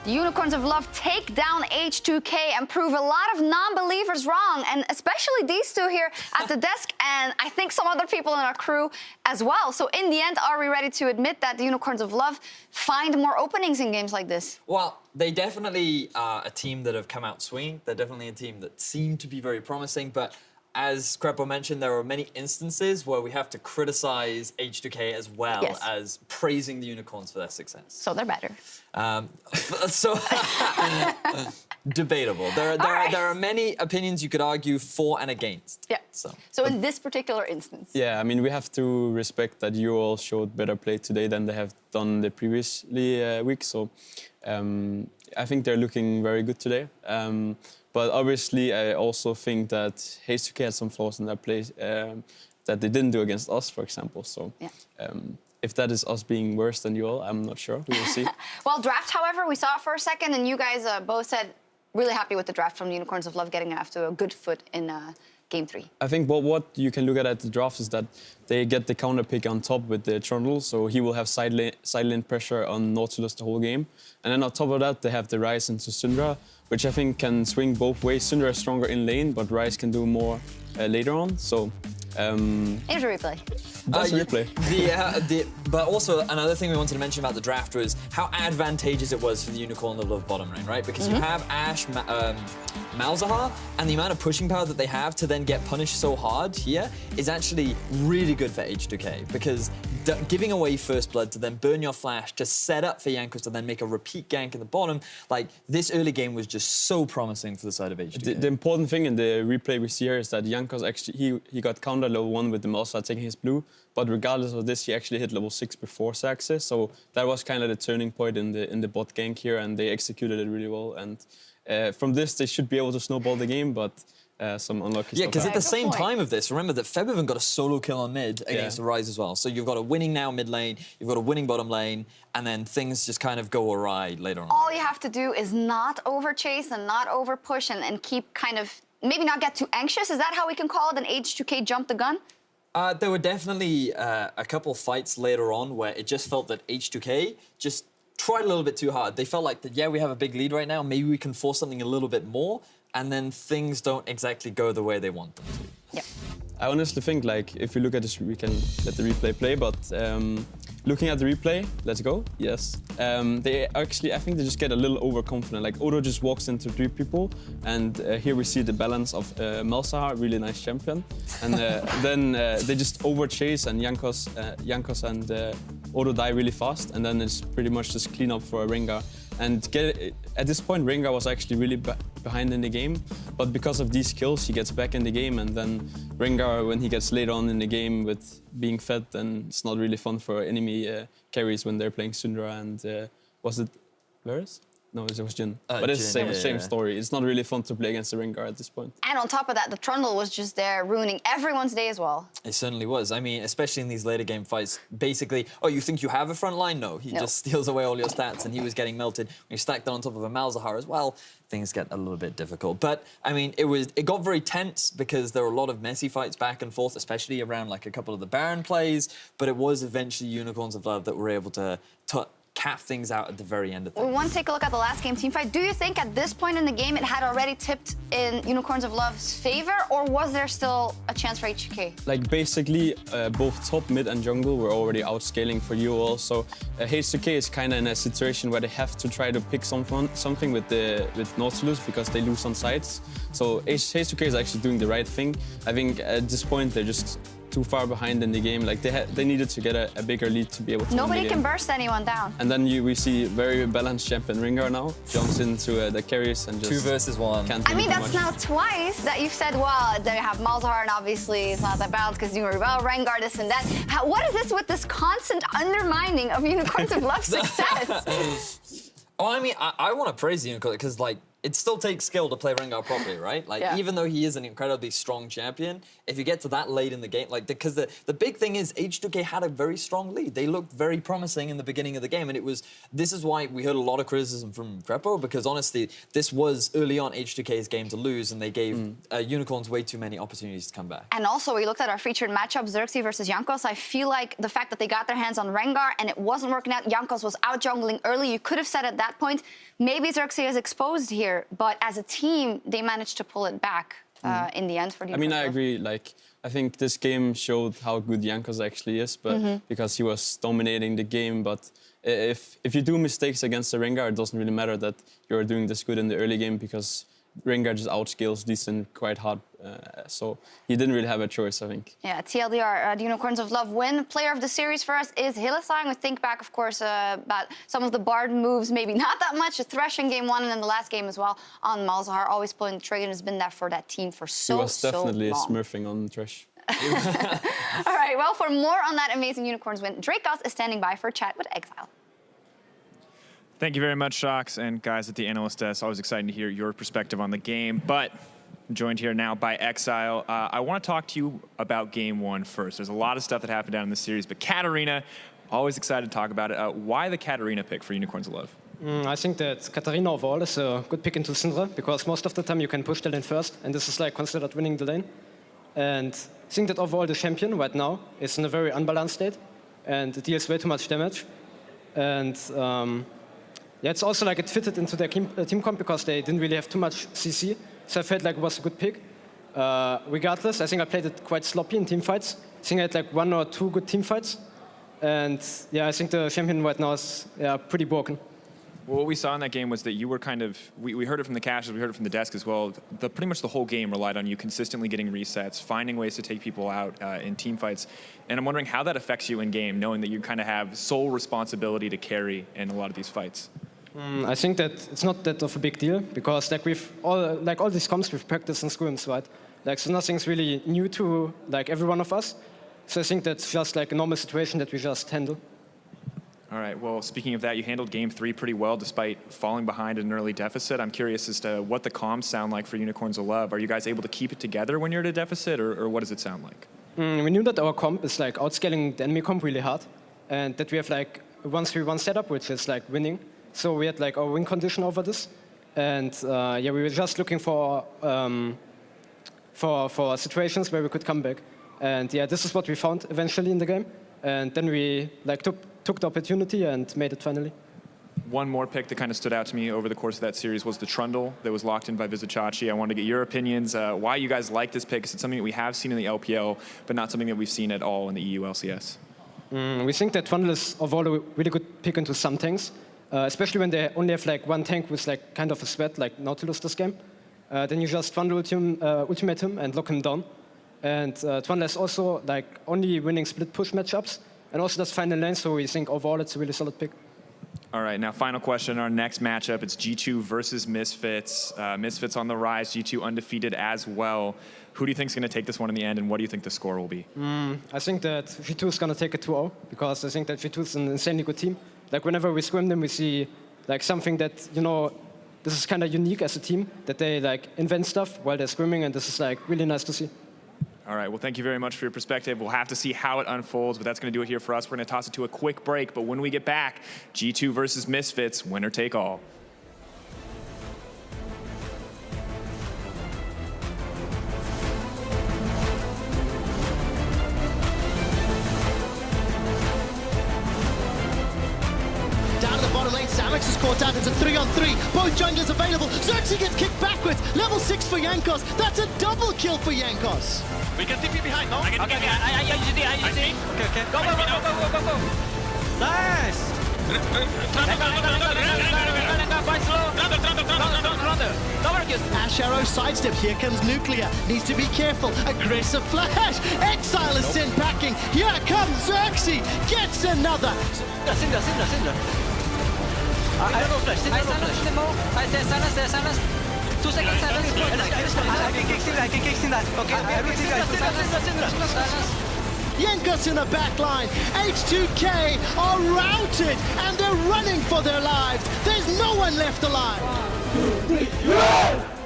The Unicorns of Love take down H2K and prove a lot of non-believers wrong, and especially these two here at the desk, and I think some other people in our crew as well. So in the end, are we ready to admit that the Unicorns of Love find more openings in games like this? Well, they definitely are a team that have come out swinging. They're definitely a team that seem to be very promising, but as Crepo mentioned, there are many instances where we have to criticize H2K as well as praising the Unicorns for their success. So they're better. Debatable. There are many opinions you could argue for and against. Yeah. So in this particular instance. Yeah, I mean, we have to respect that UOL showed better play today than they have done the previous week. So I think they're looking very good today. But obviously, I also think that H2K had some flaws in their play that they didn't do against us, for example. So if that is us being worse than you all, I'm not sure. We will see. Well, draft, however, we saw it for a second, and you guys both said really happy with the draft from the Unicorns of Love getting off to a good foot in Game 3. I think what you can look at the draft is that they get the counter pick on top with the Trundle, so he will have side lane pressure on Nautilus the whole game. And then on top of that, they have the Ryze into Syndra, which I think can swing both ways. Syndra is stronger in lane, but Ryze can do more later on. So here's a replay. That's a replay. But also another thing we wanted to mention about the draft was how advantageous it was for the Unicorn of Love bottom lane, right? Because you have Ashe, Malzahar, and the amount of pushing power that they have to then get punished so hard here is actually really good for H2K, because giving away First Blood to then burn your flash to set up for Jankos to then make a repeat gank in the bottom, like this early game was just so promising for the side of H2K. The important thing in the replay we see here is that Jankos actually, he got counter level 1 with the Malzahar taking his blue, but regardless of this, he actually hit level 6 before Saxes, so that was kind of the turning point in the bot gank here, and they executed it really well. And from this, they should be able to snowball the game, but some unlucky stuff. Yeah, because at the same time of this, remember that Feb even got a solo kill on mid against the Ryze as well. So you've got a winning now mid lane, you've got a winning bottom lane, and then things just kind of go awry later on. All you have to do is not over chase and not over push and keep kind of, maybe not get too anxious. Is that how we can call it, an H2K jump the gun? There were definitely a couple fights later on where it just felt that H2K just tried a little bit too hard. They felt like that, yeah, we have a big lead right now, maybe we can force something a little bit more, and then things don't exactly go the way they want them to. Yeah. I honestly think, like, if you look at this, we can let the replay play, but looking at the replay, let's go, yes. They actually, I think they just get a little overconfident. Like, Odo just walks into 3 people, and here we see the balance of Malzahar, really nice champion. And then they just over-chase, and Jankos and Odo die really fast, and then it's pretty much just clean up for Rengar. And at this point, Rengar was actually really behind in the game, but because of these kills, he gets back in the game, and then Rengar, when he gets later on in the game with being fed, then it's not really fun for enemy carries when they're playing Syndra and, was it Varus? No, it was Jhin. But it's the same story. It's not really fun to play against the Rengar at this point. And on top of that, the Trundle was just there ruining everyone's day as well. It certainly was. I mean, especially in these later game fights, basically, oh, you think you have a front line? No, he just steals away all your stats, and he was getting melted. When you stack that on top of a Malzahar as well, things get a little bit difficult. But, I mean, it got very tense because there were a lot of messy fights back and forth, especially around, like, a couple of the Baron plays, but it was eventually Unicorns of Love that were able to cap things out at the very end of things. We want to take a look at the last game team fight. Do you think at this point in the game it had already tipped in Unicorns of Love's favor, or was there still a chance for H2K? Like, basically, both top, mid, and jungle were already outscaling for UOL, so H2K is kind of in a situation where they have to try to pick something with Nautilus because they lose on sides. So H2K is actually doing the right thing. I think at this point they're just too far behind in the game. Like, they needed to get a bigger lead to be able to Nobody can burst anyone down. And then we see very balanced champion Rengar now, jumps into the carries and just... 2 versus 1. I mean, that's now twice that you've said, well, they have Malzahar, and obviously it's not that balanced because doing really well, Rengar, this and that. What is this with this constant undermining of Unicorns of Love's success? Oh, I mean, I want to praise the Unicorn because, like, it still takes skill to play Rengar properly, right? Like, even though he is an incredibly strong champion, if you get to that late in the game, like, because the big thing is H2K had a very strong lead. They looked very promising in the beginning of the game, and this is why we heard a lot of criticism from Crepo, because honestly, this was early on H2K's game to lose, and they gave Unicorns way too many opportunities to come back. And also, we looked at our featured matchup, Xerxes versus Jankos. I feel like the fact that they got their hands on Rengar and it wasn't working out, Jankos was out jungling early. You could have said at that point, maybe Xerxes is exposed here, but as a team, they managed to pull it back in the end for the I agree. Like, I think this game showed how good Jankos actually is, but because he was dominating the game. But if you do mistakes against the Rengar, it doesn't really matter that you're doing this good in the early game, because Rengar just outscales Decent quite hard, so he didn't really have a choice, I think. Yeah, TLDR, the Unicorns of Love win. Player of the series for us is Hylissang. We think back, of course, about some of the Bard moves, maybe not that much. The Thresh in game 1 and then the last game as well on Malzahar, always pulling the trigger, and has been there for that team for so long. He was definitely smurfing on Thresh. All right, well, for more on that amazing Unicorns win, Dracos is standing by for a chat with Exile. Thank you very much, Shox, and guys at the Analyst Desk. Always exciting to hear your perspective on the game, but I'm joined here now by Exile. I want to talk to you about Game 1 first. There's a lot of stuff that happened down in the series, but Katarina, always excited to talk about it. Why the Katarina pick for Unicorns of Love? I think that Katarina overall is a good pick into Syndra, because most of the time you can push the lane first, and this is like considered winning the lane. And I think that overall the champion right now is in a very unbalanced state, and it deals way too much damage. And yeah, it's also like it fitted into their team comp because they didn't really have too much CC, so I felt like it was a good pick. Regardless, I think I played it quite sloppy in team fights. I think I had like 1 or 2 good team fights, and yeah, I think the champion right now is pretty broken. Well, what we saw in that game was that you were kind of, we heard it from the caches, we heard it from the desk as well, pretty much the whole game relied on you consistently getting resets, finding ways to take people out in team fights. And I'm wondering how that affects you in game, knowing that you kind of have sole responsibility to carry in a lot of these fights. I think that it's not that of a big deal, because like we've all these comps we've practiced in scrims, right? Like, so nothing's really new to like every one of us. So I think that's just like a normal situation that we just handle. All right, well, speaking of that, you handled Game 3 pretty well despite falling behind at an early deficit. I'm curious as to what the comms sound like for Unicorns of Love. Are you guys able to keep it together when you're at a deficit, or what does it sound like? We knew that our comp is like outscaling the enemy comp really hard, and that we have like a 1-3-1 setup, which is like winning. So we had like our win condition over this, and yeah, we were just looking for situations where we could come back. And yeah, this is what we found eventually in the game, and then we like took the opportunity and made it finally. One more pick that kind of stood out to me over the course of that series was the Trundle that was locked in by Vizicachi. I wanted to get your opinions, why you guys like this pick. Is it something that we have seen in the LPL, but not something that we've seen at all in the EU LCS? We think that Trundle is overall a really good pick into some tanks, especially when they only have like one tank with like kind of a sweat like Nautilus this game. Then you just Trundle ultimate him and lock him down. And Trundle is also like only winning split push matchups, and also does final lane, so we think overall it's a really solid pick. All right, now final question. Our next matchup, it's G2 versus Misfits. Misfits on the rise, G2 undefeated as well. Who do you think is going to take this one in the end, and what do you think the score will be? I think that G2 is going to take it 2-0, because I think that G2 is an insanely good team. Like, whenever we scrim them, we see like something that, you know, this is kind of unique as a team, that they like invent stuff while they're scrimming, and this is like really nice to see. All right, well, thank you very much for your perspective. We'll have to see how it unfolds, but that's going to do it here for us. We're going to toss it to a quick break, but when we get back, G2 versus Misfits, winner take all. Samex is caught out. It's a 3-on-3. Both junglers available. Xerxes gets kicked backwards. Level 6 for Jankos. That's a double kill for Jankos. We can TP behind, no? Okay, I use it. Okay. Go. Nice! Ash Arrow sidestep. Here comes Nuclear. Needs to be careful. Aggressive flash. Exile is sent packing. Here comes Xerxes. Gets another. Syndra. I don't know flash. I silence. 2 seconds silence. I can kick Syndra. Okay. Yenkos in the back line. H2K are routed and they're running for their lives. There's no one left alive. 1, 2, 3,